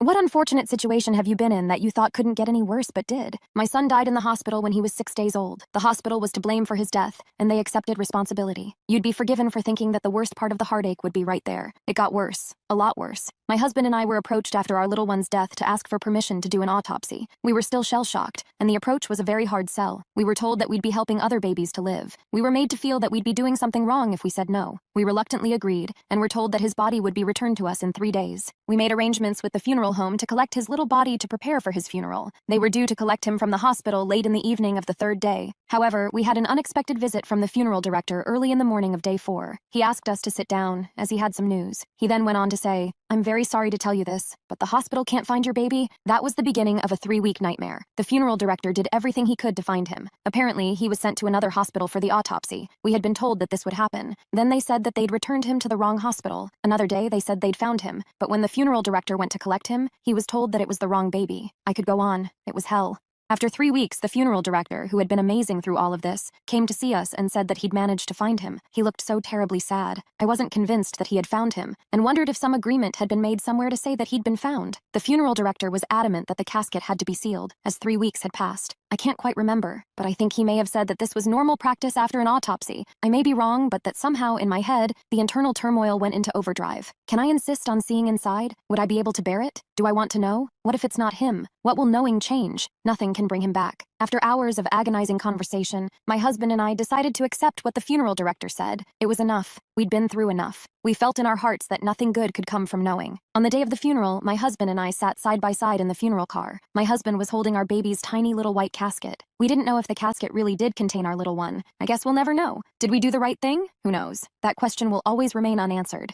What unfortunate situation have you been in that you thought couldn't get any worse but did? My son died in the hospital when he was 6 days old. The hospital was to blame for his death, and they accepted responsibility. You'd be forgiven for thinking that the worst part of the heartache would be right there. It got worse. A lot worse. My husband and I were approached after our little one's death to ask for permission to do an autopsy. We were still shell-shocked, and the approach was a very hard sell. We were told that we'd be helping other babies to live. We were made to feel that we'd be doing something wrong if we said no. We reluctantly agreed, and were told that his body would be returned to us in 3 days. We made arrangements with the funeral home to collect his little body to prepare for his funeral. They were due to collect him from the hospital late in the evening of the 3rd day. However, we had an unexpected visit from the funeral director early in the morning of day 4. He asked us to sit down, as he had some news. He then went on to say, "I'm very sorry to tell you this, but the hospital can't find your baby." That was the beginning of a 3-week nightmare. The funeral director did everything he could to find him. Apparently, he was sent to another hospital for the autopsy. We had been told that this would happen. Then they said that they'd returned him to the wrong hospital. Another day, they said they'd found him, but when the funeral director went to collect him, he was told that it was the wrong baby. I could go on. It was hell. After 3 weeks, the funeral director, who had been amazing through all of this, came to see us and said that he'd managed to find him. He looked so terribly sad. I wasn't convinced that he had found him, and wondered if some agreement had been made somewhere to say that he'd been found. The funeral director was adamant that the casket had to be sealed, as 3 weeks had passed. I can't quite remember, but I think he may have said that this was normal practice after an autopsy. I may be wrong, but that somehow, in my head, the internal turmoil went into overdrive. Can I insist on seeing inside? Would I be able to bear it? Do I want to know? What if it's not him? What will knowing change? Nothing can bring him back. After hours of agonizing conversation, my husband and I decided to accept what the funeral director said. It was enough. We'd been through enough. We felt in our hearts that nothing good could come from knowing. On the day of the funeral, my husband and I sat side by side in the funeral car. My husband was holding our baby's tiny little white casket. We didn't know if the casket really did contain our little one. I guess we'll never know. Did we do the right thing? Who knows? That question will always remain unanswered.